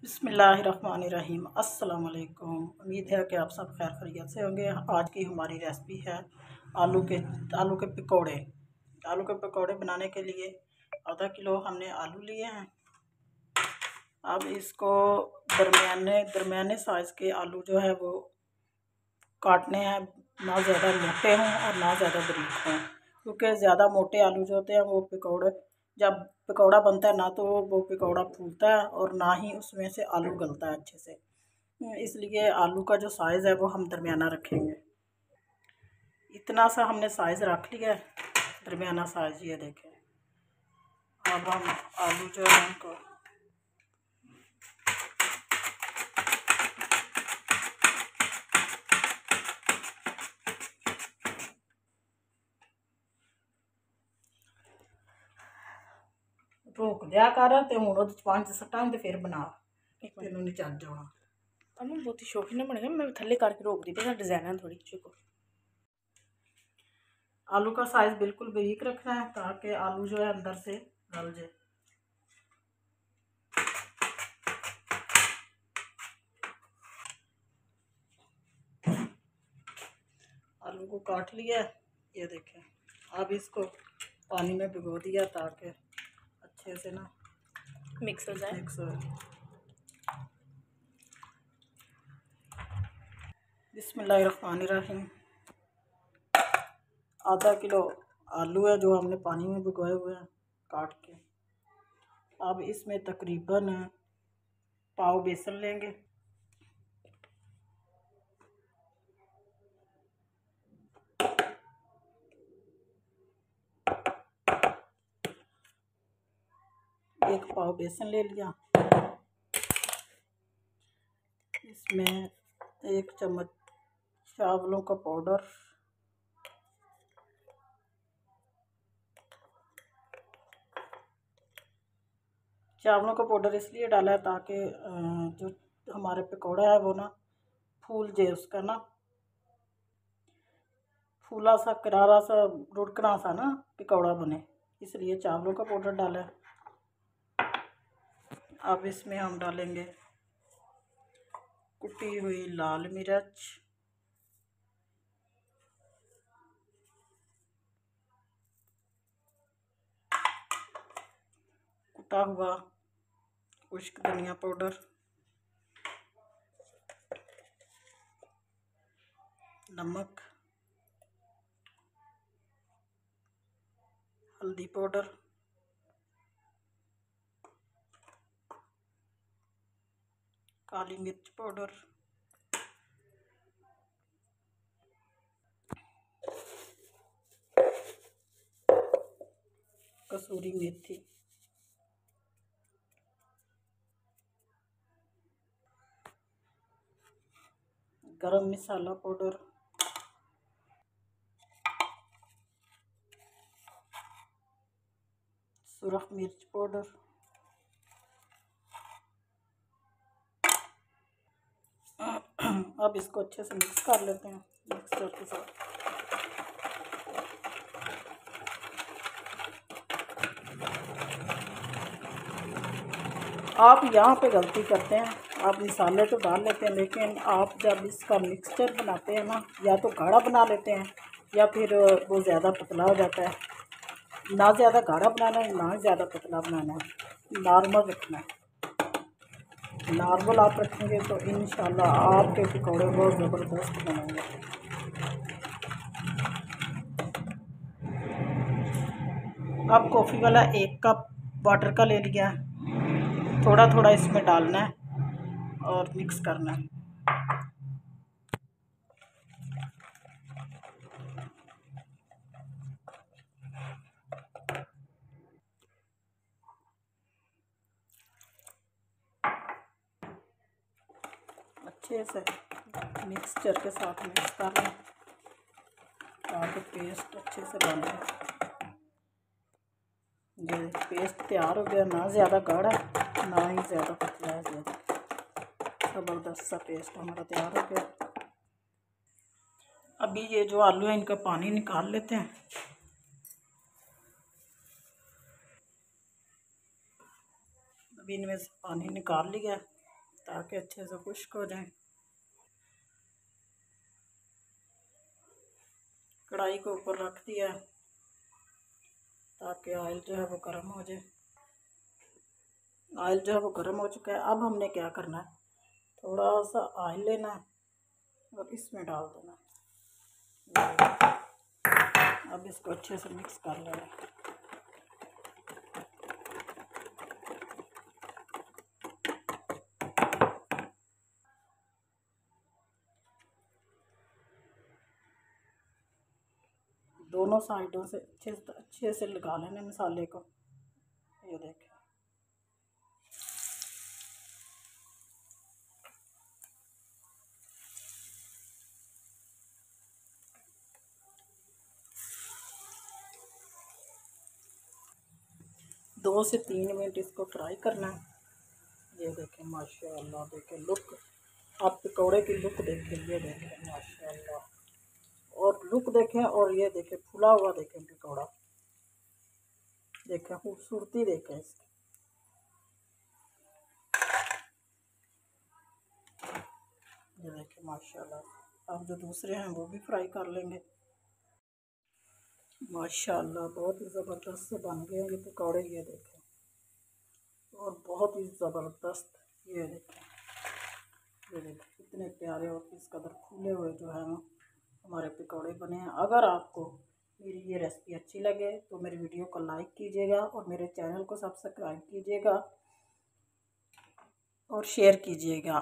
बिस्मिल्लाहिर्रहमानिर्रहीम। अस्सलाम वालेकुम। उम्मीद है कि आप सब खैर खैरियत से होंगे। आज की हमारी रेसिपी है आलू के पकौड़े। आलू के पकौड़े बनाने के लिए आधा किलो हमने आलू लिए हैं। अब इसको दरमियाने साइज़ के आलू जो है वो काटने हैं, ना ज़्यादा मोटे हों और ना ज़्यादा बारीक हों, क्योंकि ज़्यादा मोटे आलू जो होते हैं वो जब पकौड़ा बनता है ना तो वो पकौड़ा फूलता है और ना ही उसमें से आलू गलता है अच्छे से। इसलिए आलू का जो साइज़ है वो हम दरमियाना रखेंगे। इतना सा हमने साइज़ रख लिया है, दरमियाना साइज़। ये देखें। अब हम आलू जो है उनको रोक दिया कर ते हूँ 5 सट्टा तो फिर बना तेन नहीं चल जाना। अम्मा बहुत ही शौकीन ना बनेगा। मैं थल्ले करके रोक दी थी, डिजाइन है थोड़ी चुको। आलू का साइज बिल्कुल बारीक रखना है ताकि आलू जो है अंदर से गल जाए। आलू को काट लिया, ये देखें। अब इसको पानी में भिगो दिया ताकि अच्छे से ना मिक्स हो जाए। बिस्मिल्लाहिर्रहमानिर्रहीम। आधा किलो आलू है जो हमने पानी में भिगोए हुए हैं काट के। अब इसमें तकरीबन पाव बेसन लेंगे, एक पाव बेसन ले लिया। इसमें 1 चम्मच चावलों का पाउडर, चावलों का पाउडर इसलिए डाला है ताकि जो हमारे पकौड़ा है वो ना फूल जाए, उसका ना फूला सा करारा सा रुड़कना सा ना पकौड़ा बने, इसलिए चावलों का पाउडर डाला है। अब इसमें हम डालेंगे कुटी हुई लाल मिर्च, कुटा हुआ खुश्क धनिया पाउडर, नमक, हल्दी पाउडर, काली मिर्च पाउडर, कसूरी मेथी, गरम मसाला पाउडर, सुरख मिर्च पाउडर, अब इसको अच्छे से मिक्स कर लेते हैं मिक्सर के साथ। आप यहाँ पे गलती करते हैं, आप मसाले तो डाल लेते हैं, लेकिन आप जब इसका मिक्सचर बनाते हैं ना, या तो गाढ़ा बना लेते हैं या फिर वो ज़्यादा पतला हो जाता है। ना ज़्यादा गाढ़ा बनाना है ना ज़्यादा पतला बनाना है, नॉर्मल रखना है। नॉर्मल आप रखेंगे तो इंशाल्लाह आपके पकौड़े बहुत ज़बरदस्त बनेंगे। अब कॉफ़ी वाला 1 कप वाटर का ले लिया, थोड़ा थोड़ा इसमें डालना है और मिक्स करना है। अच्छे से मिक्सचर के साथ मिक्स कर लें ताकि पेस्ट अच्छे से बन जाए। ये पेस्ट तैयार हो गया, ना ज़्यादा गाढ़ा ना ही ज़्यादा पतला है। ज़बरदस्त सा पेस्ट हमारा तैयार हो गया। अभी ये जो आलू है इनका पानी निकाल लेते हैं। अभी इनमें से पानी निकाल लिया, ताकि अच्छे से खुश्क हो जाए। कढ़ाई को ऊपर रख दिया ताकि ऑयल जो है वो गर्म हो जाए। ऑयल जो है वो गर्म हो चुका है। अब हमने क्या करना है, थोड़ा सा ऑयल लेना है और इसमें डाल देना। अब इसको अच्छे से मिक्स कर लेना। दोनों साइडों से अच्छे से लगा लेना मसाले को। ये देखें, दो से 3 मिनट इसको फ्राई करना है। ये देखें माशाल्लाह, देखें लुक, आप पकौड़े की लुक देखें। ये देखें माशाल्लाह, और लुक देखें, और ये देखें फुला हुआ देखें पकौड़ा, देखें खूबसूरती देखें इसकी। ये देखें माशाल्लाह। अब जो दूसरे हैं वो भी फ्राई कर लेंगे। माशाल्लाह बहुत ही ज़बरदस्त से बन गए ये पकौड़े। ये देखें, और बहुत ही ज़बरदस्त। ये देखें, ये देखें कितने प्यारे और किस कदर फूले हुए जो है ना हमारे पकौड़े बने हैं। अगर आपको मेरी ये रेसिपी अच्छी लगे तो मेरी वीडियो को लाइक कीजिएगा और मेरे चैनल को सब्सक्राइब कीजिएगा और शेयर कीजिएगा।